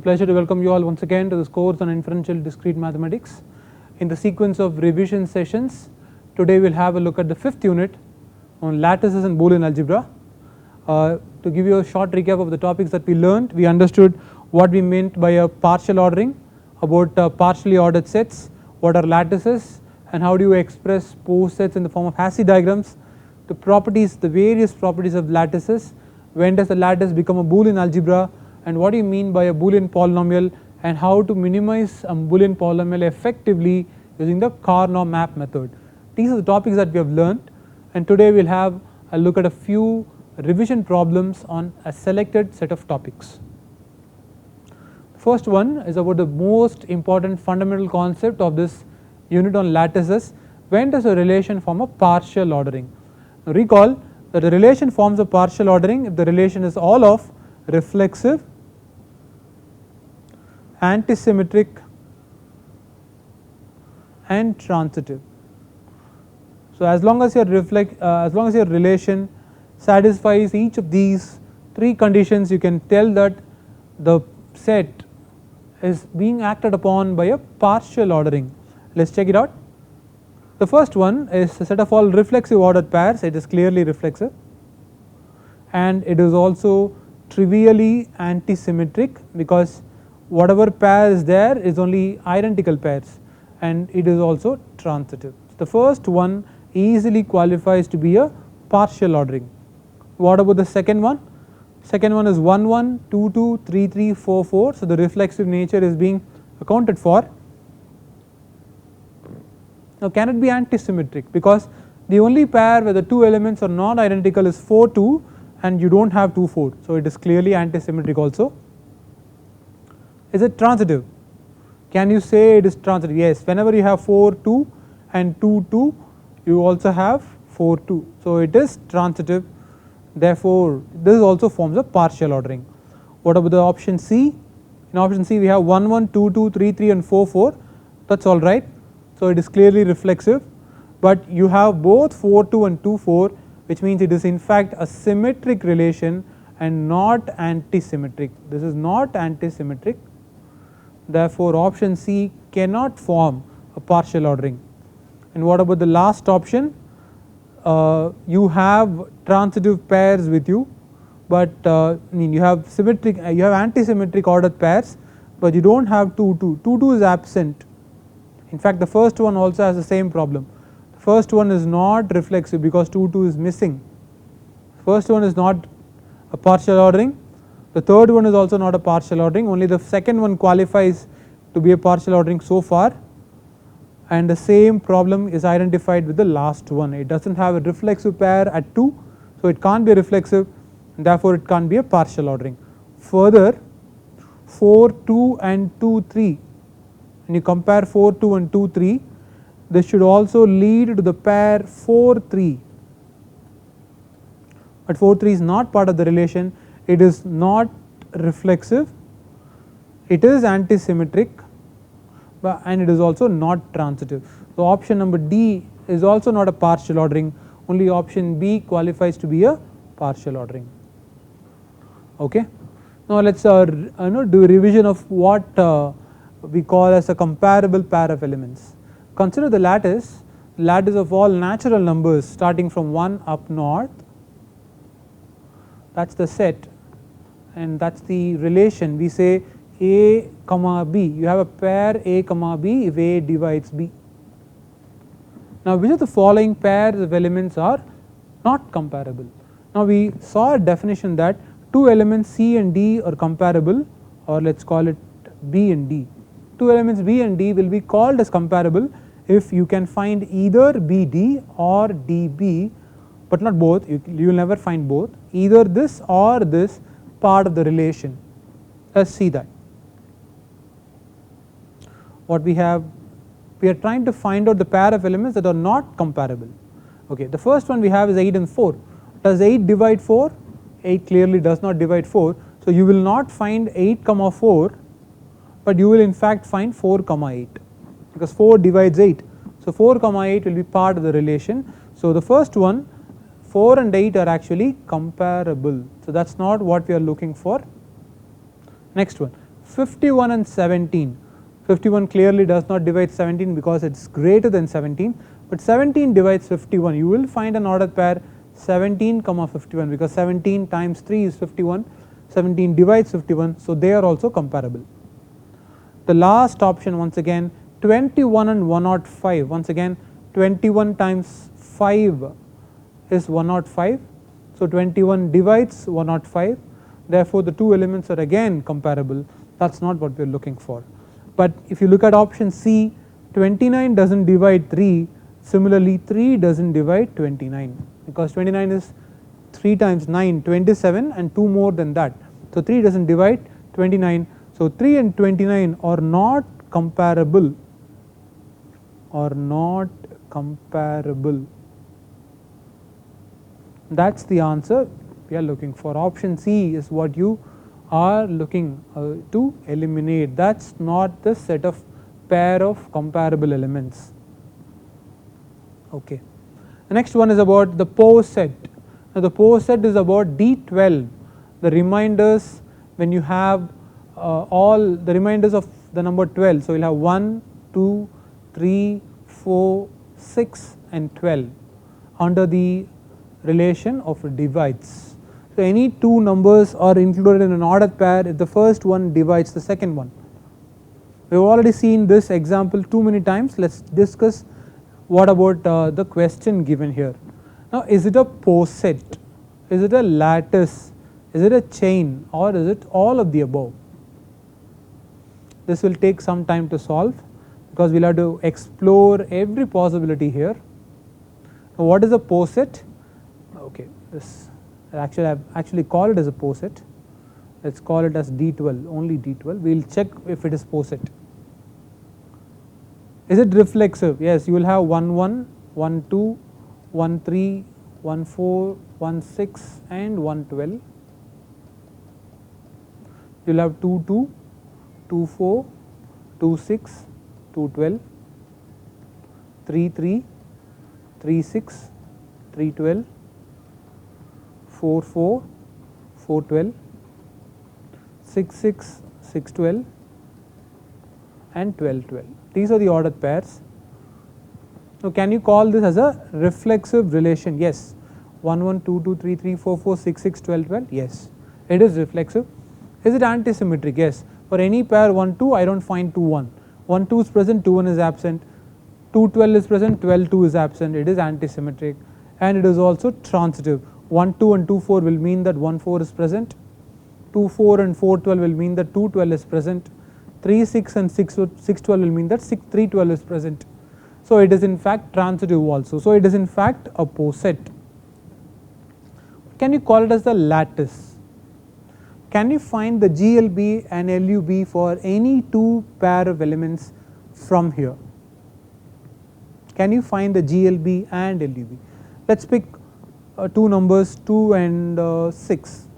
a pleasure to welcome you all once again to this course on inferential discrete mathematics. In the sequence of revision sessions, today we will have a look at the 5th unit on lattices and Boolean algebra. To give you a short recap of the topics that we learned, we understood what we meant by a partial ordering, about partially ordered sets, what are lattices and how do you express pose sets in the form of Hasse diagrams, the properties, the various properties of lattices, when does a lattice become a Boolean algebra, and what do you mean by a Boolean polynomial, and how to minimize a Boolean polynomial effectively using the Karnaugh map method. These are the topics that we have learned, and today we will have a look at a few revision problems on a selected set of topics. The first one is about the most important fundamental concept of this unit on lattices. When does a relation form a partial ordering? Now recall that the relation forms a partial ordering if the relation is all of reflexive, antisymmetric and transitive. So as long as your relation satisfies each of these three conditions, you can tell that the set is being acted upon by a partial ordering. Let's check it out. The first one is a set of all reflexive ordered pairs. It is clearly reflexive and it is also trivially antisymmetric because whatever pair is there is only identical pairs, and it is also transitive. The first one easily qualifies to be a partial ordering. What about the second one? Second one is 1 1 2 2 3 3 4 4. So the reflexive nature is being accounted for. Now can it be antisymmetric? Because the only pair where the two elements are not identical is 4 2 and you do not have 2 4. So it is clearly antisymmetric also. Is it transitive? Can you say it is transitive? Yes, whenever you have 4 2 and 2 2 you also have 4 2. So it is transitive, therefore this also forms a partial ordering. What about the option C? In option C we have 1 1 2 2 3 3 and 4 4, that is alright. So it is clearly reflexive, but you have both 4 2 and 2 4, which means it is in fact a symmetric relation and not antisymmetric. This is not antisymmetric, therefore option C cannot form a partial ordering. And what about the last option? You have transitive pairs with you, but you have antisymmetric ordered pairs, but you do not have 2 2. 2 2 is absent. In fact the first one also has the same problem. The first one is not reflexive because 2 2 is missing. First one is not a partial ordering. The third one is also not a partial ordering, only the second one qualifies to be a partial ordering so far, and the same problem is identified with the last one. It does not have a reflexive pair at 2, so it can't be reflexive and therefore it can't be a partial ordering. Further, 4 2 and 2 3, when you compare 4 2 and 2 3, this should also lead to the pair 4 3, but 4 3 is not part of the relation. It is not reflexive, it is antisymmetric, and it is also not transitive. So option number D is also not a partial ordering, only option B qualifies to be a partial ordering. Okay. Now let us do a revision of what we call as a comparable pair of elements. Consider the lattice of all natural numbers starting from 1 up north. That is the set, and that is the relation. We say A comma B, you have a pair A comma B if A divides B. Now which of the following pairs of elements are not comparable? Now we saw a definition that two elements C and D are comparable, or let us call it B and D. Two elements B and D will be called as comparable if you can find either BD or DB, but not both. You will never find both, either this or this part of the relation. Let us see that. What we are trying to find out the pair of elements that are not comparable. Okay, the first one we have is 8 and 4. Does 8 divide 4? 8 clearly does not divide 4. So you will not find 8 comma 4, but you will in fact find 4 comma 8, because 4 divides 8. So 4 comma 8 will be part of the relation. So the first one, 4 and 8 are actually comparable. So that is not what we are looking for. Next one, 51 and 17. 51 clearly does not divide 17 because it's greater than 17, but 17 divides 51. You will find an ordered pair 17 comma 51 because 17 times 3 is 51, 17 divides 51, so they are also comparable. The last option, once again, 21 and 105. Once again, 21 times 5 is 105, so 21 divides 105, therefore the two elements are again comparable. That's not what we are looking for. But if you look at option C, 29 doesn't divide 3, similarly 3 doesn't divide 29 because 29 is 3 times 9, 27, and 2 more than that, so 3 doesn't divide 29, so 3 and 29 are not comparable, That's the answer we are looking for. Option C is what you are looking to eliminate. That's not the set of pair of comparable elements. Okay. The next one is about the Poe set. Now the Poe set is about D12, the reminders when you have all the reminders of the number 12. So you will have 1, 2, 3, 4, 6 and 12 under the relation of divides. So any two numbers are included in an ordered pair if the first one divides the second one. We have already seen this example too many times. Let us discuss what about the question given here. Now is it a Poe set, is it a lattice, is it a chain, or is it all of the above? This will take some time to solve because we will have to explore every possibility here. Now what is a Poe set? Okay, this I actually call it as a Poe set. Let us call it as D12, only D12. We will check if it is Poe set. Is it reflexive? Yes, you will have 1 1, 1 2, 1 3, 1 4, 1 6 and 1 12. You will have 2 2, 2 4, 2 6, 2 12, 3 3, 3 6, 3 12, 4 4, 4 12, 6 6, 6 12 and 12 12. These are the ordered pairs. So can you call this as a reflexive relation? Yes. 1 1, 2 2, 3 3, 4 4, 6 6, 12 12. Yes, it is reflexive. Is it antisymmetric? Yes. For any pair 1 2, I don't find 2 1. 1 2 is present, 2 1 is absent. 2 12 is present, 12 2 is absent. It is antisymmetric, and it is also transitive. 1 2 and 2 4 will mean that 1 4 is present. 2 4 and 4 12 will mean that 2 12 is present. 3 6 and 6 12 will mean that 3 12 is present. So it is in fact transitive also. So it is in fact a Poe set. Can you call it as the lattice? Can you find the GLB and LUB for any two pair of elements from here? Can you find the GLB and LUB? Let us pick two numbers 2 and 6.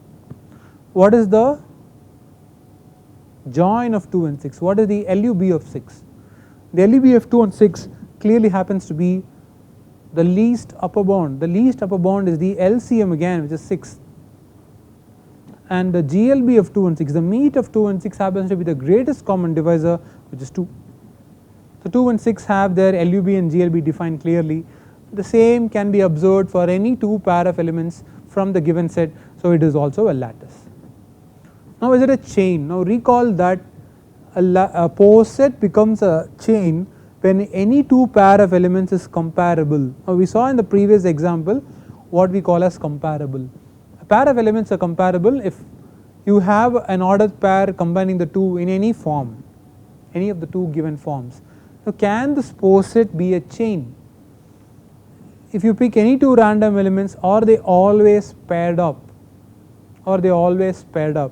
What is the join of 2 and 6? What is the LUB of 6? The LUB of 2 and 6 clearly happens to be the least upper bound. The least upper bound is the LCM again, which is 6. And the GLB of 2 and 6, the meet of 2 and 6 happens to be the greatest common divisor, which is 2. So 2 and 6 have their LUB and GLB defined clearly. The same can be observed for any two pair of elements from the given set, so it is also a lattice. Now is it a chain? Now recall that a Poe set becomes a chain when any two pair of elements is comparable. Now we saw in the previous example what we call as comparable. A pair of elements are comparable if you have an ordered pair combining the two in any form, any of the two given forms. Now can this Poe set be a chain? If you pick any two random elements, are they always paired up? Or they always paired up?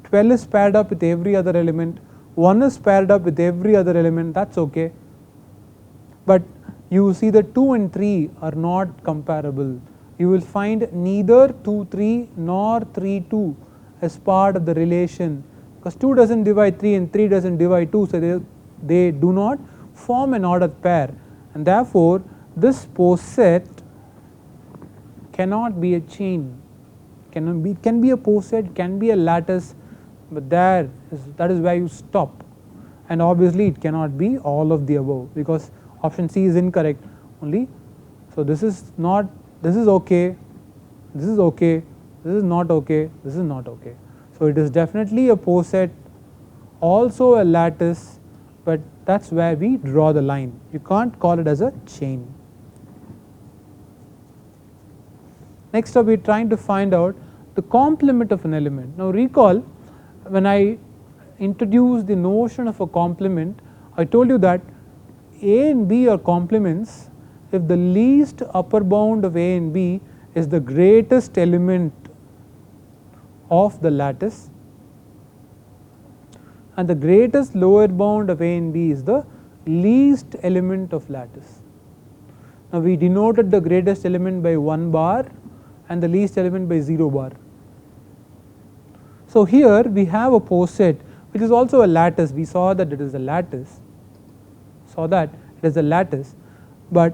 12 is paired up with every other element, 1 is paired up with every other element, that's okay. But you see that 2 and 3 are not comparable. You will find neither 2 3 nor 3 2 as part of the relation, because 2 doesn't divide 3 and 3 doesn't divide 2, so they do not form an ordered pair, and therefore this Poe set cannot be a chain. Can be a Poe set, can be a lattice, but that is where you stop, and obviously it cannot be all of the above because option C is incorrect only. So this is not, this is okay, this is okay, this is not okay, this is not okay. So it is definitely a poset, also a lattice, but that is where we draw the line. You can't call it as a chain. Next up we are trying to find out the complement of an element. Now recall, when I introduced the notion of a complement, I told you that A and B are complements if the least upper bound of A and B is the greatest element of the lattice, and the greatest lower bound of A and B is the least element of lattice. Now we denoted the greatest element by 1 bar and the least element by 0 bar. So here we have a poset which is also a lattice. We saw that it is a lattice, but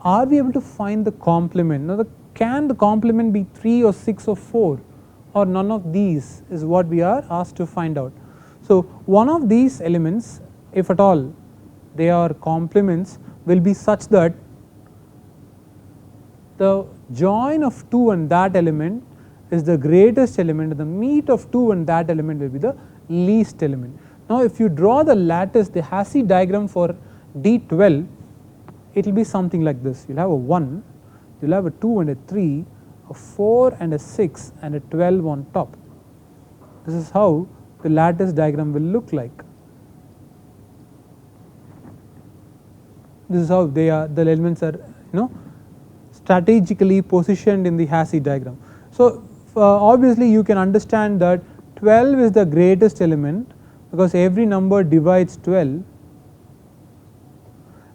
are we able to find the complement? Now can the complement be 3 or 6 or 4 or none of these is what we are asked to find out. So one of these elements, if at all they are complements, will be such that the join of 2 and that element is the greatest element, and the meet of 2 and that element will be the least element. Now if you draw the lattice, the Hasse diagram for D12, it will be something like this. You will have a 1, you will have a 2 and a 3, a 4 and a 6 and a 12 on top. This is how the lattice diagram will look like. This is how they are, the elements are strategically positioned in the Hasse diagram. So obviously you can understand that 12 is the greatest element because every number divides 12,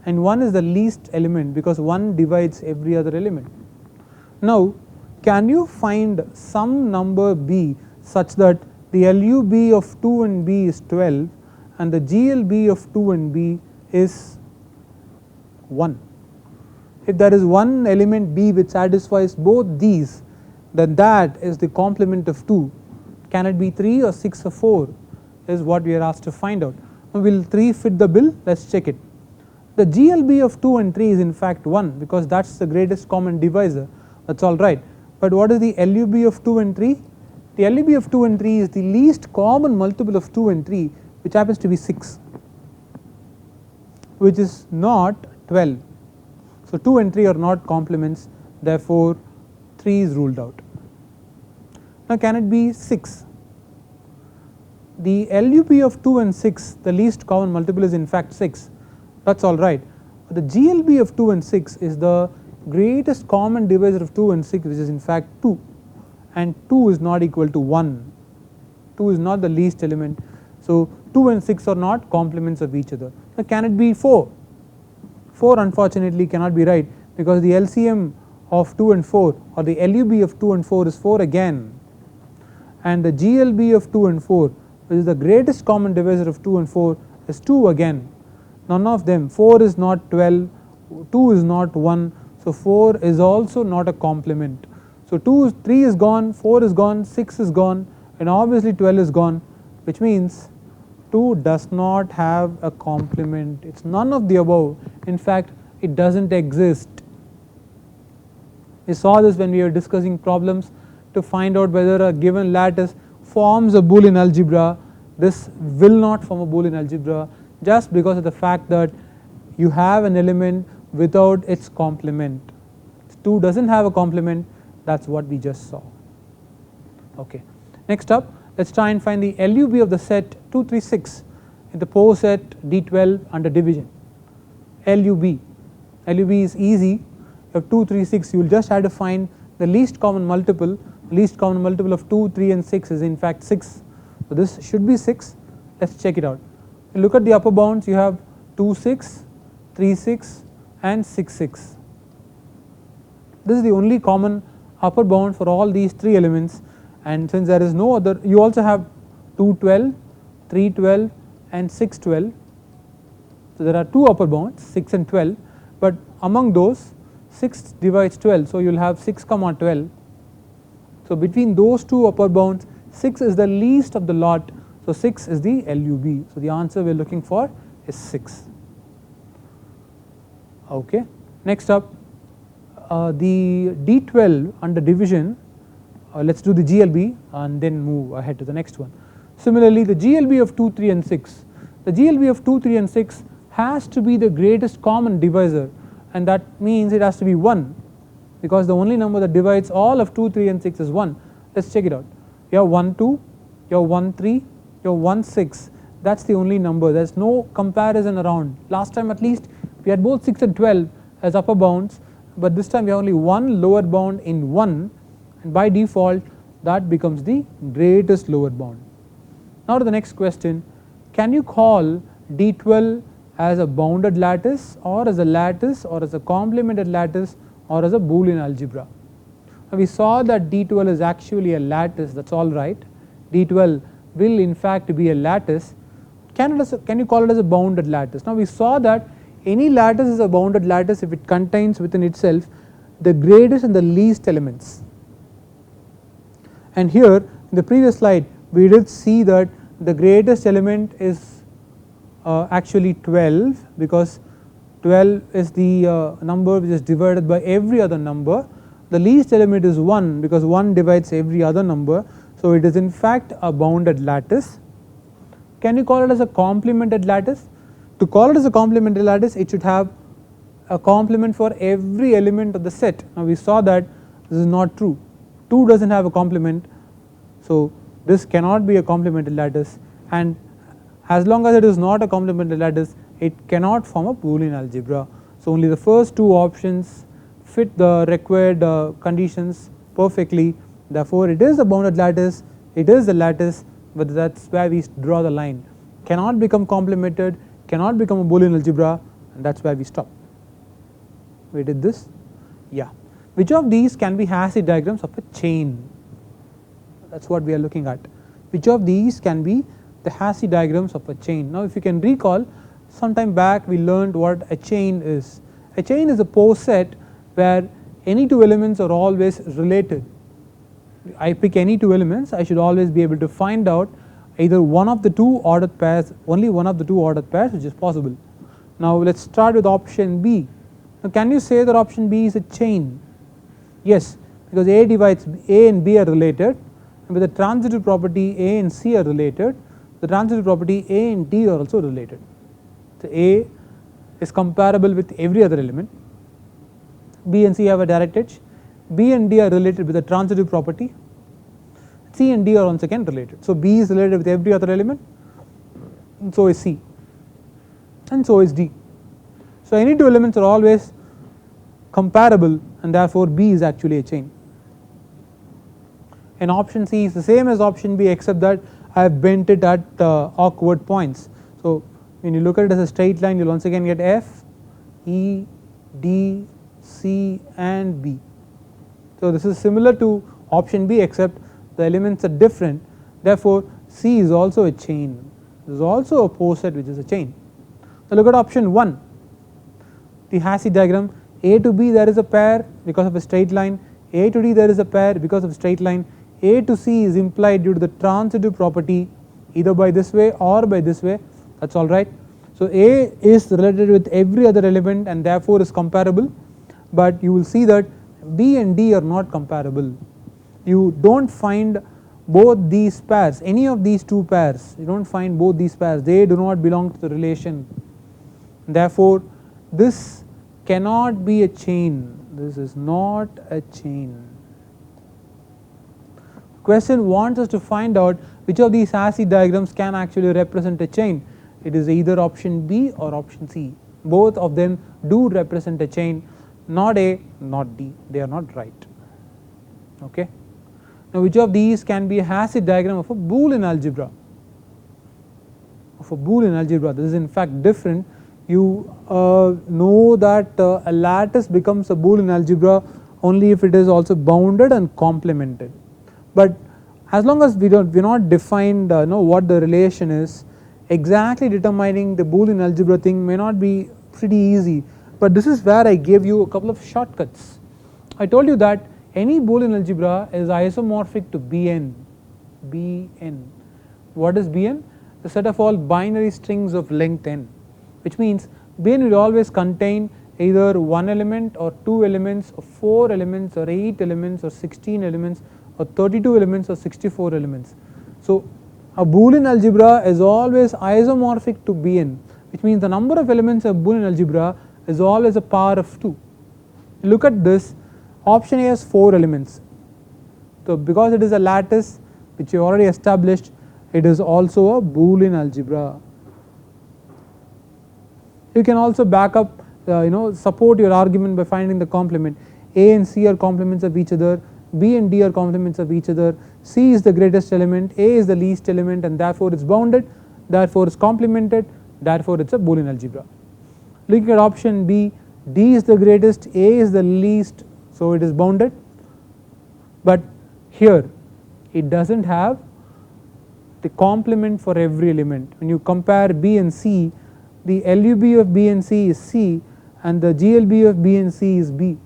and 1 is the least element because 1 divides every other element. Now can you find some number B such that the LUB of 2 and B is 12 and the GLB of 2 and B is 1? If there is one element B which satisfies both these, then that is the complement of 2. Can it be 3 or 6 or 4 is what we are asked to find out. Now will 3 fit the bill? Let us check it. The GLB of 2 and 3 is in fact 1 because that is the greatest common divisor, that is alright. But what is the LUB of 2 and 3? The LUB of 2 and 3 is the least common multiple of 2 and 3, which happens to be 6, which is not 12. So 2 and 3 are not complements, therefore 3 is ruled out. Now can it be 6? The LUB of 2 and 6, the least common multiple is in fact 6, that is alright. The GLB of 2 and 6 is the greatest common divisor of 2 and 6, which is in fact 2, and 2 is not equal to 1, 2 is not the least element. So 2 and 6 are not complements of each other. Now can it be 4? 4 unfortunately cannot be right because the LCM of 2 and 4 or the LUB of 2 and 4 is 4 again, and the GLB of 2 and 4, which is the greatest common divisor of 2 and 4, is 2 again. None of them, 4 is not 12, 2 is not 1, so 4 is also not a complement. So 3 is gone, 4 is gone, 6 is gone, and obviously 12 is gone, which means 2 does not have a complement. It is none of the above. In fact, it does not exist. We saw this when we were discussing problems to find out whether a given lattice forms a Boolean algebra. This will not form a Boolean algebra just because of the fact that you have an element without its complement. 2 does not have a complement, that is what we just saw. Okay. Next up, let us try and find the LUB of the set 2, 3, 6 in the poset D12 under division. LUB is easy. You have 2, 3, 6, you will just have to find the least common multiple. The least common multiple of 2, 3 and 6 is in fact 6. So this should be 6. Let us check it out. You look at the upper bounds, you have 2, 6, 3, 6 and 6, 6. This is the only common upper bound for all these 3 elements, and since there is no other, you also have 2, 12, 3, 12 and 6, 12. So there are 2 upper bounds, 6 and 12, but among those 6 divides 12, so you will have 6, 12. So between those 2 upper bounds 6 is the least of the lot, so 6 is the LUB. So the answer we are looking for is 6. Okay. Next up, the D12 under division, let's do the GLB and then move ahead to the next one. Similarly, the GLB of 2, 3 and 6, the GLB of 2, 3 and 6 has to be the greatest common divisor, and that means it has to be 1, because the only number that divides all of 2, 3 and 6 is 1. Let's check it out. You have 1, 2, you have 1, 3, you have 1, 6, that's the only number, there is no comparison around. Last time at least we had both 6 and 12 as upper bounds, but this time we have only one lower bound in 1, and by default that becomes the greatest lower bound. Now to the next question, can you call D12 as a bounded lattice or as a complemented lattice or as a Boolean algebra? Now we saw that D12 is actually a lattice, that's all right. D12 will in fact be a lattice. Can you call it as a bounded lattice? Now we saw that any lattice is a bounded lattice if it contains within itself the greatest and the least elements. And here in the previous slide we did see that the greatest element is actually 12, because 12 is the number which is divided by every other number. The least element is 1, because 1 divides every other number, so it is in fact a bounded lattice. Can you call it as a complemented lattice? To call it as a complemented lattice, it should have a complement for every element of the set. Now we saw that this is not true. 2 does not have a complement, so this cannot be a complemented lattice, and as long as it is not a complemented lattice it cannot form a Boolean algebra. So only the first two options fit the required conditions perfectly, therefore it is a bounded lattice, it is a lattice, but that is where we draw the line. Cannot become complemented, cannot become a Boolean algebra, and that is where we stop. We did this? Yeah. Which of these can be Hasse diagrams of a chain? That is what we are looking at. Which of these can be the Hasse diagrams of a chain? Now if you can recall, sometime back we learned what a chain is. A chain is a poset where any two elements are always related. I pick any two elements, I should always be able to find out either one of the two ordered pairs, only one of the two ordered pairs, which is possible. Now let us start with option B. Now can you say that option B is a chain? Yes, because A divides A and B are related, and with the transitive property A and C are related, the transitive property A and D are also related. So A is comparable with every other element, B and C have a direct edge, B and D are related with the transitive property, C and D are once again related. So B is related with every other element, and so is C, and so is D. So any two elements are always comparable, and therefore B is actually a chain. And option C is the same as option B, except that I have bent it at awkward points. So when you look at it as a straight line, you will once again get F, E, D, C and B. So this is similar to option B, except the elements are different, therefore C is also a chain. This is also a poset which is a chain. Now look at option 1, the Hasse diagram. A to B there is a pair because of a straight line, A to D there is a pair because of a straight line, A to C is implied due to the transitive property either by this way or by this way, that is alright. So A is related with every other element and therefore is comparable, but you will see that B and D are not comparable. You do not find both these pairs, any of these two pairs, you do not find both these pairs, they do not belong to the relation, therefore this cannot be a chain, this is not a chain. Question wants us to find out which of these Hasse diagrams can actually represent a chain. It is either option B or option C, both of them do represent a chain, not A, not D, they are not right. Okay. Now which of these can be a Hasse diagram of a Boolean algebra? Of a Boolean algebra, this is in fact different. You know that a lattice becomes a Boolean algebra only if it is also bounded and complemented, but as long as we not defined know what the relation is, exactly determining the Boolean algebra thing may not be pretty easy, but this is where I gave you a couple of shortcuts. I told you that any Boolean algebra is isomorphic to Bn. Bn. What is Bn? The set of all binary strings of length n, which means Bn will always contain either 1 element or 2 elements or 4 elements or 8 elements or 16 elements or 32 elements or 64 elements. So a Boolean algebra is always isomorphic to Bn, which means the number of elements of Boolean algebra is always a power of 2. Look at this, option A has 4 elements. So because it is a lattice which you already established, it is also a Boolean algebra. You can also back up, support your argument by finding the complement. A and C are complements of each other, B and D are complements of each other, C is the greatest element, A is the least element, and therefore it's bounded, therefore it's complemented, therefore it's a Boolean algebra. Looking at option B, D is the greatest, A is the least, so it is bounded, but here it doesn't have the complement for every element. When you compare B and C, the LUB of B and C is C and the GLB of B and C is B,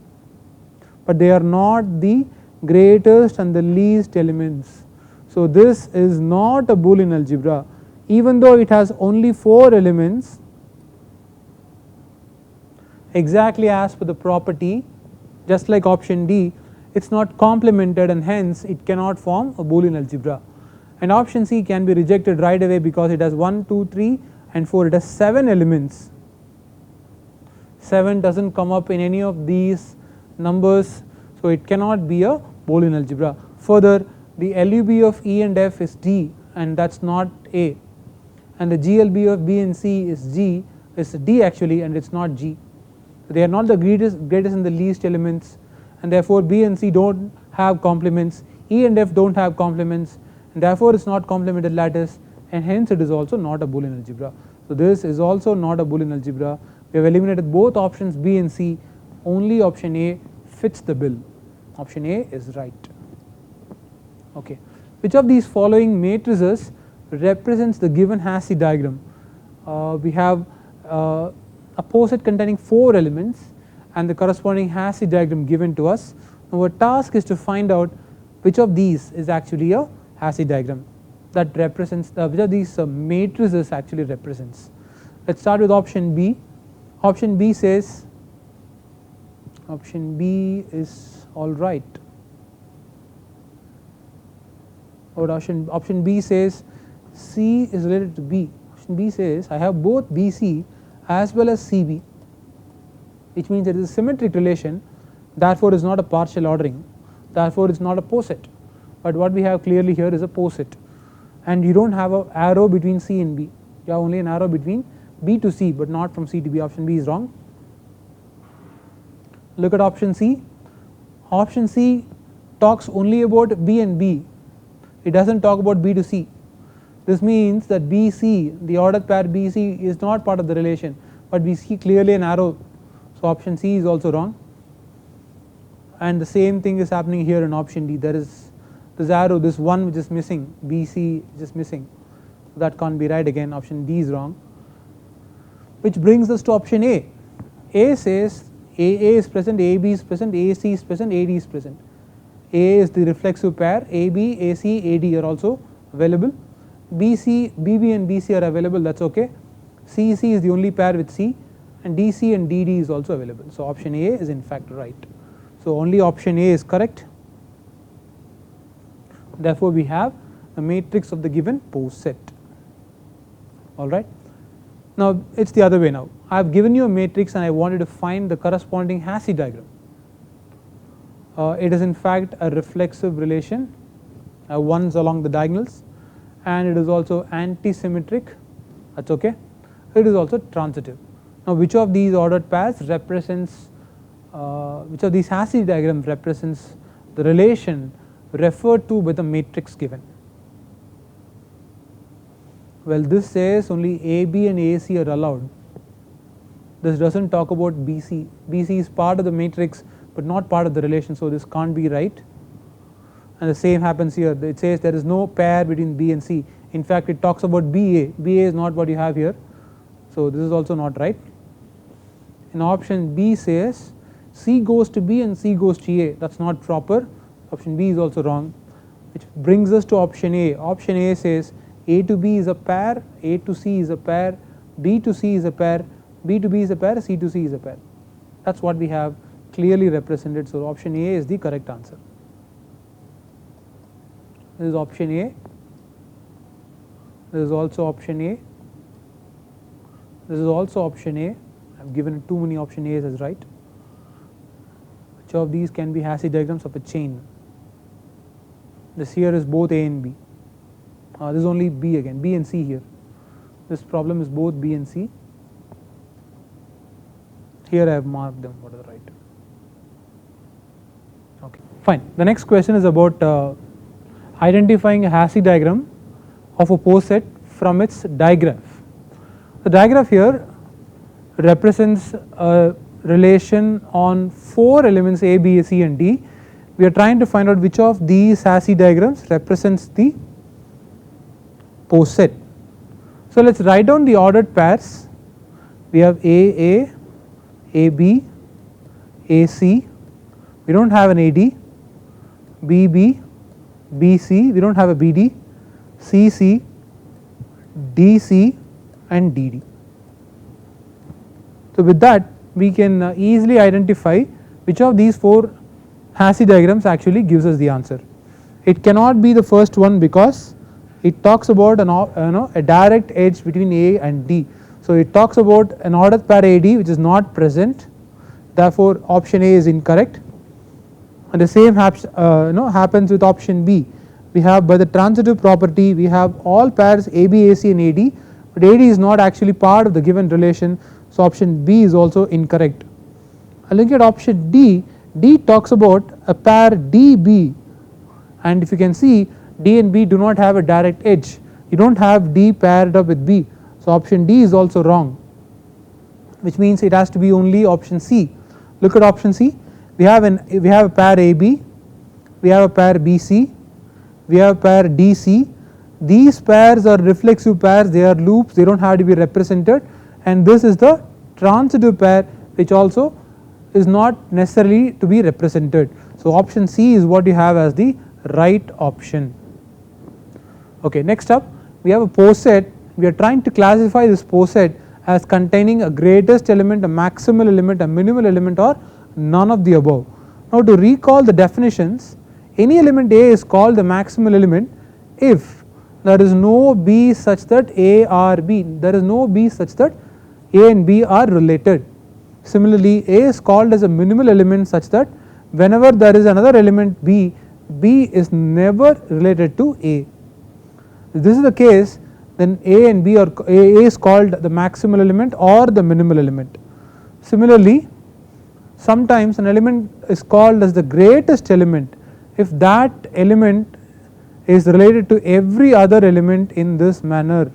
but they are not the greatest and the least elements. So this is not a Boolean algebra, even though it has only 4 elements, exactly as per the property, just like option D, it is not complemented and hence it cannot form a Boolean algebra. And option C can be rejected right away because it has 1, 2, 3 and 4, it has 7 elements. 7 does not come up in any of these numbers, so it cannot be a Boolean algebra. Further, the LUB of E and F is D and that is not A, and the GLB of B and C is D actually, and it is not G. They are not the greatest and the least elements, and therefore B and C do not have complements, E and F do not have complements, and therefore it is not complemented lattice, and hence it is also not a Boolean algebra. So this is also not a Boolean algebra. We have eliminated both options B and C, only option A fits the bill. Option A is right. Okay. Which of these following matrices represents the given Hasse diagram? We have a poset containing 4 elements and the corresponding Hasse diagram given to us. Now our task is to find out which of these is actually a Hasse diagram that represents, which of these matrices actually represents. Let us start with option B. Option B says, option B is alright. Or option B says C is related to B. Option B says I have both BC as well as CB, which means it is a symmetric relation, therefore it is not a partial ordering, therefore it is not a poset. But what we have clearly here is a poset, and you do not have an arrow between C and B, you have only an arrow between B to C but not from C to B. Option B is wrong. Look at option C. Option C talks only about B and B, it does not talk about B to C. This means that BC, the ordered pair BC is not part of the relation, but we see clearly an arrow, so option C is also wrong. And the same thing is happening here in option D. There is this arrow, this one which is missing, BC is just missing, that can't be right again, option D is wrong. Which brings us to option A. A says AA is present, AB is present, AC is present, AD is present. A is the reflexive pair, AB, AC, AD are also available. BC, BB and BC are available, that is okay. CC is the only pair with C, and DC and DD is also available. So option A is in fact right. So only option A is correct. Therefore we have a matrix of the given poset. Alright. Now it is the other way now. I have given you a matrix and I wanted to find the corresponding Hasse diagram. It is in fact a reflexive relation, ones along the diagonals, and it is also anti-symmetric, that is okay. It is also transitive. Now which of these ordered pairs represents, which of these Hasse diagrams represents the relation referred to by the matrix given? Well, this says only AB and AC are allowed. This does not talk about BC. BC is part of the matrix but not part of the relation, so this can't be right. And the same happens here, it says there is no pair between B and C. In fact it talks about BA, BA is not what you have here, so this is also not right. And option B says C goes to B and C goes to A, that is not proper, option B is also wrong. which brings us to option A. Option A says A to B is a pair, A to C is a pair, B to C is a pair, B to B is a pair, C to C is a pair. That is what we have clearly represented. So, option A is the correct answer. This is option A, this is also option A, this is also option A. I have given too many option A's as right. Which of these can be Hasse diagrams of a chain? This here is both A and B. This is only B again, B and C here. This problem is both B and C. Here I have marked them what are the right. Okay, fine. The next question is about identifying a Hasse diagram of a poset from its digraph. The digraph here represents a relation on 4 elements A, B, C and D. We are trying to find out which of these Hasse diagrams represents the poset. So, let us write down the ordered pairs. We have AA, AB, AC, we do not have an AD, BB, BC, we do not have a BD, CC, DC and DD. So, with that we can easily identify which of these 4 Hasse diagrams actually gives us the answer. It cannot be the first one because it talks about a direct edge between A and D. So, it talks about an ordered pair AD which is not present, therefore, option A is incorrect, and the same happens with option B. We have by the transitive property we have all pairs AB, AC and AD, but AD is not actually part of the given relation. So, option B is also incorrect. I look at option D. D talks about a pair DB, and if you can see D and B do not have a direct edge, you do not have D paired up with B. So, option D is also wrong, which means it has to be only option C. Look at option C, we have a pair AB, we have a pair BC, we have a pair DC. These pairs are reflexive pairs, they are loops, they do not have to be represented, and this is the transitive pair which also is not necessarily to be represented. So, option C is what you have as the right option. Okay, next up we have a poset. We are trying to classify this poset as containing a greatest element, a maximal element, a minimal element or none of the above. Now, to recall the definitions, any element A is called the maximal element if there is no B such that A or B, there is no B such that A and B are related. Similarly, A is called as a minimal element such that whenever there is another element B, B is never related to A. If this is the case, then A and B or A is called the maximal element or the minimal element. Similarly, sometimes an element is called as the greatest element if that element is related to every other element in this manner.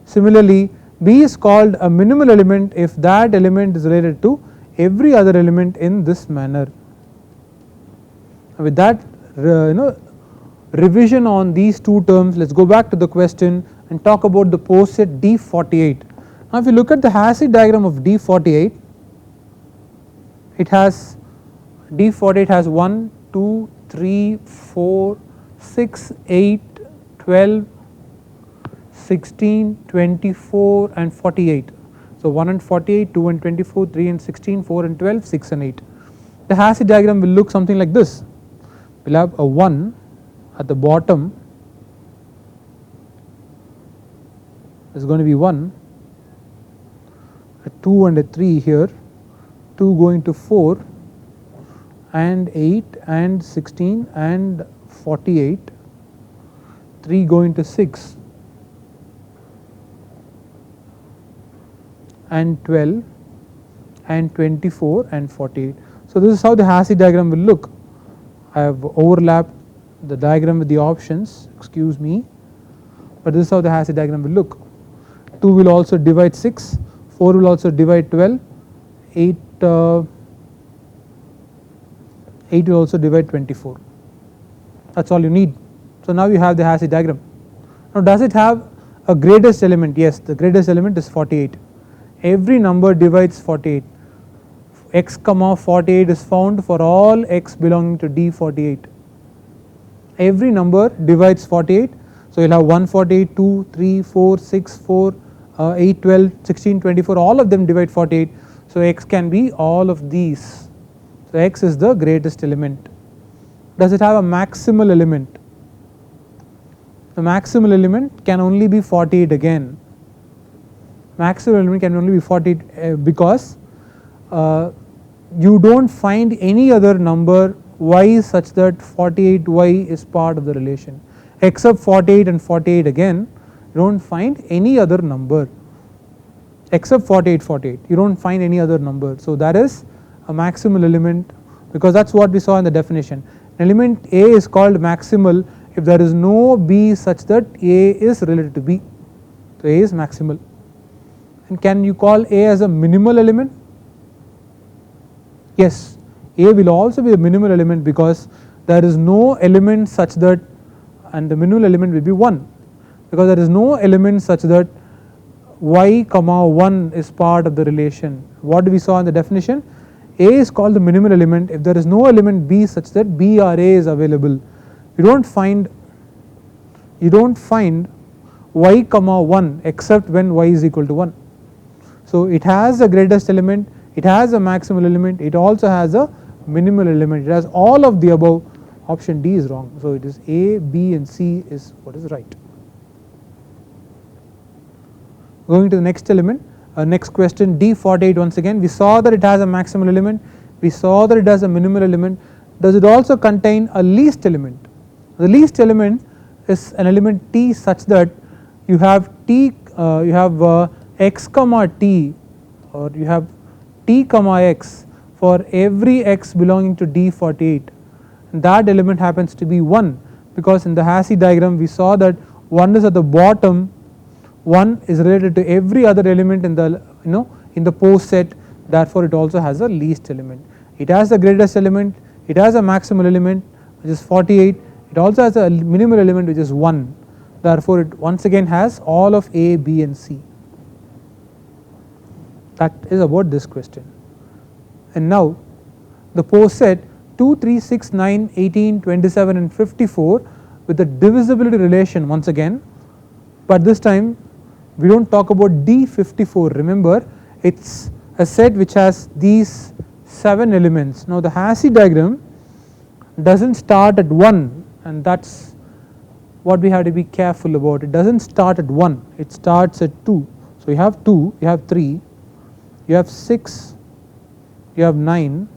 Similarly, B is called a minimal element if that element is related to every other element in this manner. With that revision on these two terms, let us go back to the question and talk about the poset D48. Now, if you look at the Hasse diagram of D48, it has D48 has 1, 2, 3, 4, 6, 8, 12, 16, 24 and 48. So, 1 and 48, 2 and 24, 3 and 16, 4 and 12, 6 and 8. The Hasse diagram will look something like this. We will have a 1 at the bottom, is going to be 1, a 2 and a 3 here, 2 going to 4 and 8 and 16 and 48, 3 going to 6 and 12 and 24 and 48. So, this is how the Hasse diagram will look. I have overlapped the diagram with the options, excuse me, but this is how the Hasse diagram will look. 2 will also divide 6, 4 will also divide 12, 8 will also divide 24. That is all you need. So, now you have the Hasse diagram. Now, does it have a greatest element? Yes, the greatest element is 48. Every number divides 48. x comma 48 is found for all x belonging to D48. Every number divides 48, so you'll have 148, 2, 3, 4, 6, 4, 8, 12, 16, 24, all of them divide 48, so x can be all of these. So x is the greatest element. Does it have a maximal element? The maximal element can only be 48 again. Maximal element can only be 48 because you don't find any other number y such that 48y is part of the relation, except 48 and 48 again. You don't find any other number except 48, 48. You don't find any other number. So that is a maximal element, because that's what we saw in the definition. Element A is called maximal if there is no B such that A is related to B. So A is maximal. And can you call A as a minimal element? Yes, A will also be a minimal element because there is no element such that, and the minimal element will be 1, because there is no element such that y comma 1 is part of the relation. What we saw in the definition? A is called the minimal element if there is no element B such that B or A is available. You don't find y comma 1 except when y is equal to 1. So it has the greatest element, it has a maximal element, it also has a minimal element, it has all of the above. Option D is wrong. So it is A, B and C is what is right. Going to the next element, next question, D48. Once again we saw that it has a maximal element, we saw that it has a minimal element. Does it also contain a least element? The least element is an element T such that you have x comma T, or you have T comma x for every x belonging to D48, and that element happens to be 1, because in the Hasse diagram we saw that 1 is at the bottom, 1 is related to every other element in the in the post set, therefore it also has a least element. It has the greatest element, it has a maximal element which is 48, it also has a minimal element which is 1, therefore it once again has all of A, B and C. That is about this question. And now the post set 2, 3, 6, 9, 18, 27 and 54 with the divisibility relation once again, but this time we do not talk about D54. Remember, it is a set which has these 7 elements. Now the Hasse diagram does not start at 1, and that is what we have to be careful about. It does not start at 1, it starts at 2. So you have 2, you have 3, you have 6, you have 9,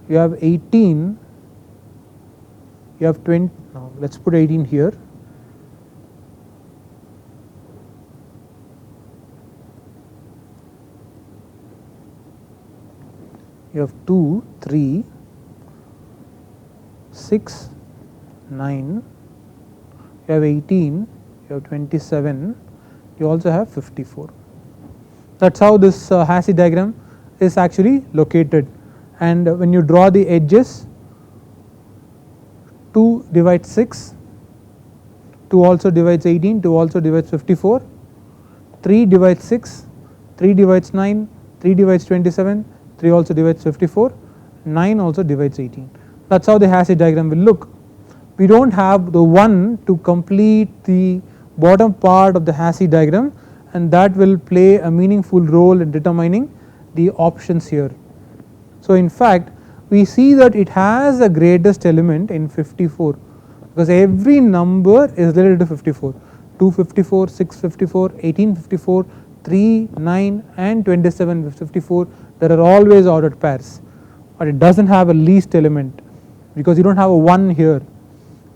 you have 18, you have 20, now let us put 18 here, you have 2, 3, 6, 9, you have 18, you have 27, you also have 54. That is how this Hasse diagram is actually located, and when you draw the edges, 2 divides 6, 2 also divides 18, 2 also divides 54, 3 divides 6, 3 divides 9, 3 divides 27, 3 also divides 54, 9 also divides 18. That is how the Hasse diagram will look. We do not have the 1 to complete the bottom part of the Hasse diagram, and that will play a meaningful role in determining the options here. So in fact we see that it has a greatest element in 54, because every number is related to 54, 254, 654, 1854, 3, 9 and 27 with 54, there are always ordered pairs, but it does not have a least element because you do not have a 1 here,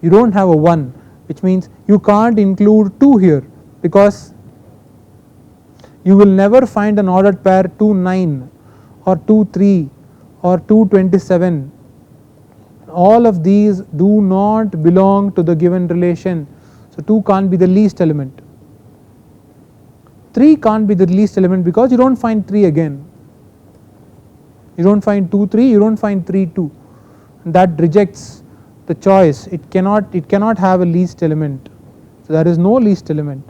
you do not have a 1, which means you can't include 2 here, because you will never find an ordered pair 2, 9 or 2, 3 or 2, 27. All of these do not belong to the given relation, so 2 can't be the least element. 3 can't be the least element because you do not find 3 again, you do not find 2, 3, you do not find 3, 2, that rejects the choice. It cannot have a least element, so there is no least element.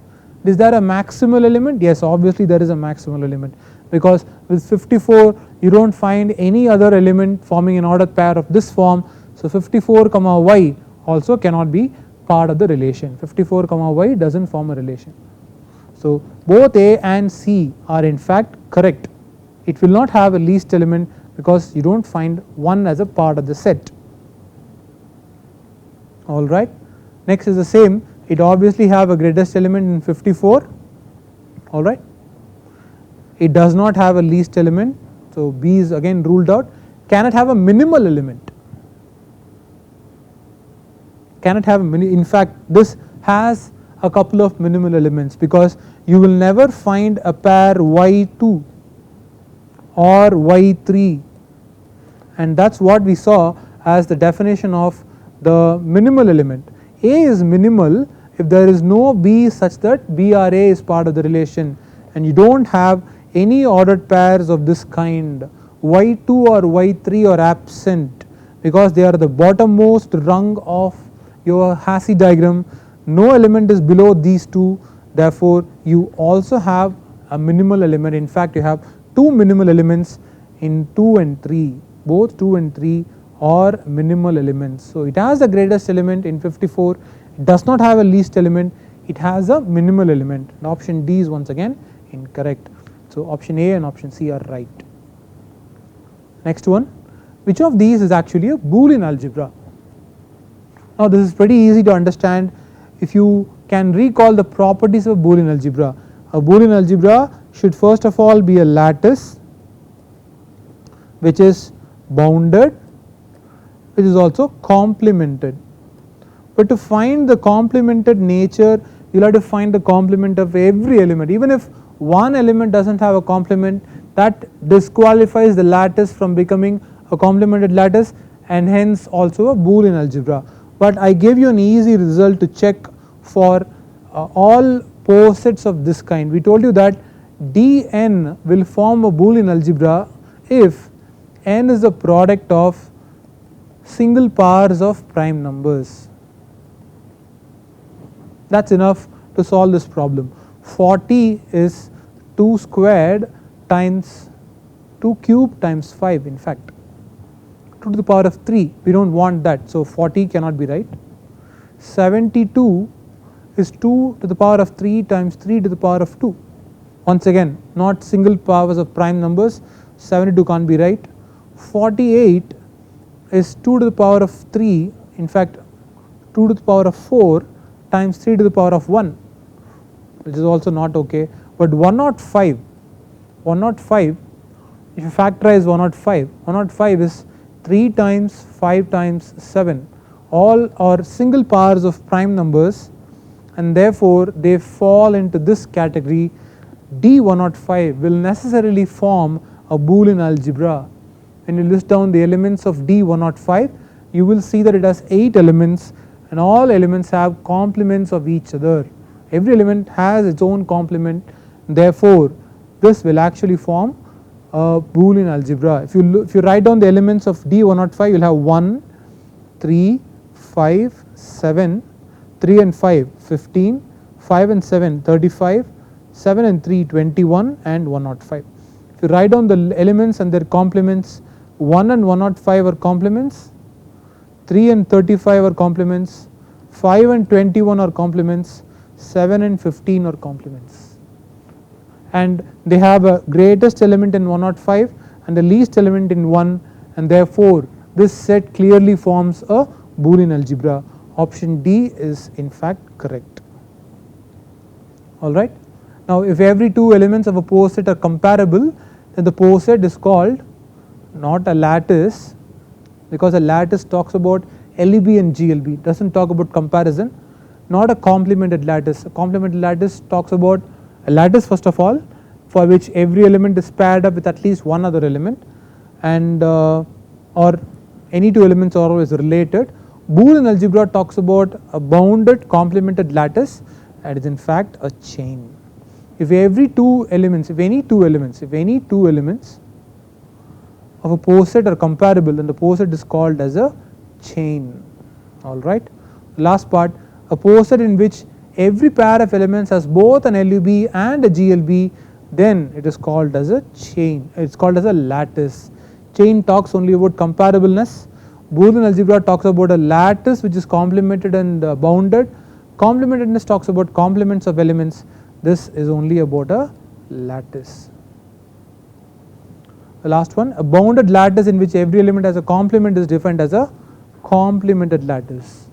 Is there a maximal element? Yes, obviously there is a maximal element, because with 54 you don't find any other element forming an ordered pair of this form. So 54 comma y also cannot be part of the relation. 54 comma y doesn't form a relation. So both A and C are in fact correct. It will not have a least element because you don't find one as a part of the set. Alright. Next is the same, it obviously have a greatest element in 54, alright. It does not have a least element, so B is again ruled out. Can it have a minimal element? Can it have in fact this has a couple of minimal elements, because you will never find a pair y2 or y3, and that is what we saw as the definition of the minimal element. A is minimal if there is no B such that BRA is part of the relation, and you do not have any ordered pairs of this kind. Y2 or y3 are absent because they are the bottommost rung of your Hasse diagram. No element is below these two, therefore you also have a minimal element. In fact you have two minimal elements in 2 and 3, both 2 and 3 are minimal elements. So it has the greatest element in 54, it does not have a least element, it has a minimal element, and option D is once again incorrect. So option A and option C are right. Next one, which of these is actually a Boolean algebra? Now this is pretty easy to understand if you can recall the properties of Boolean algebra. A Boolean algebra should first of all be a lattice which is bounded, which is also complemented. But to find the complemented nature, you will have to find the complement of every element. Even if one element does not have a complement, that disqualifies the lattice from becoming a complemented lattice, and hence also a Boolean algebra. But I gave you an easy result to check for all posets of this kind. We told you that Dn will form a Boolean algebra if n is the product of single powers of prime numbers. That is enough to solve this problem. 40 is 2 squared times 2 cubed times 5, in fact 2 to the power of 3, we do not want that, so 40 cannot be right. 72 is 2 to the power of 3 times 3 to the power of 2, once again not single powers of prime numbers, 72 can't be right. 48 is 2 to the power of 3, in fact 2 to the power of 4 times 3 to the power of 1, which is also not okay. But 105, if you factorize 105 is 3 times 5 times 7, all are single powers of prime numbers, and therefore they fall into this category. D105 will necessarily form a Boolean algebra. When you list down the elements of D105, you will see that it has 8 elements, and all elements have complements of each other. Every element has its own complement, therefore this will actually form a Boolean algebra. If you write down the elements of D105, you will have 1, 3, 5, 7, 3 and 5, 15, 5 and 7, 35, 7 and 3, 21, and 105. If you write down the elements and their complements, 1 and 105 are complements, 3 and 35 are complements, 5 and 21 are complements, 7 and 15 are complements, and they have a greatest element in 105 and the least element in 1, and therefore this set clearly forms a Boolean algebra. Option D is in fact correct. Alright. Now if every two elements of a poset are comparable, then the poset is called not a lattice, because a lattice talks about LEB and GLB, does not talk about comparison, not a complemented lattice. A complemented lattice talks about a lattice first of all, for which every element is paired up with at least one other element, and or any two elements are always related. Boolean algebra talks about a bounded complemented lattice, that is in fact a chain. If every two elements, if any two elements of a poset are comparable, then the poset is called as a chain. Alright. Last part, a poset in which every pair of elements has both an LUB and a GLB, then it is called as a chain, it is called as a lattice. Chain talks only about comparableness, Boolean algebra talks about a lattice which is complemented and bounded, complementedness talks about complements of elements, this is only about a lattice. The last one, a bounded lattice in which every element has a complement is defined as a complemented lattice.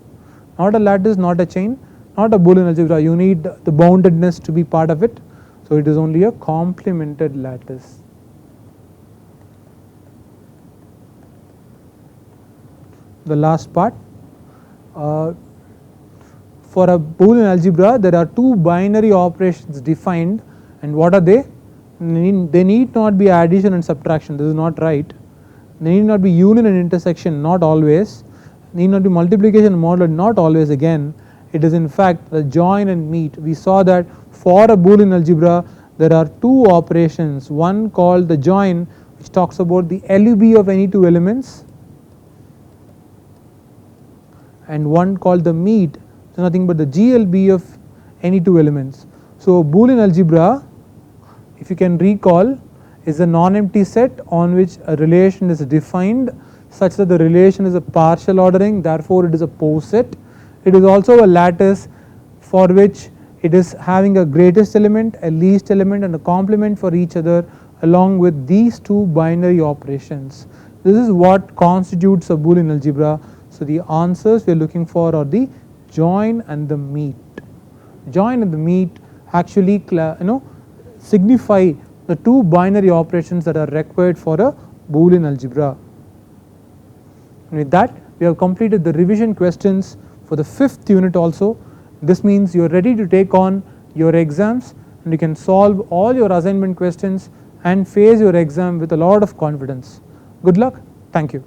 Not a lattice, not a chain, not a Boolean algebra, you need the boundedness to be part of it, so it is only a complemented lattice. The last part, for a Boolean algebra there are two binary operations defined, and what are they? They need not be addition and subtraction, this is not right. They need not be union and intersection, not always. Need not be multiplication and modulo, not always again. It is in fact the join and meet. We saw that for a Boolean algebra there are two operations, one called the join which talks about the LUB of any two elements, and one called the meet, so nothing but the GLB of any two elements. So Boolean algebra, if you can recall, is a non-empty set on which a relation is defined such that the relation is a partial ordering, therefore it is a poset. It is also a lattice for which it is having a greatest element, a least element and a complement for each other along with these two binary operations. This is what constitutes a Boolean algebra. So the answers we are looking for are the join and the meet. Join and the meet actually signify the two binary operations that are required for a Boolean algebra. And with that we have completed the revision questions for the 5th unit also. This means you are ready to take on your exams and you can solve all your assignment questions and face your exam with a lot of confidence. Good luck, thank you.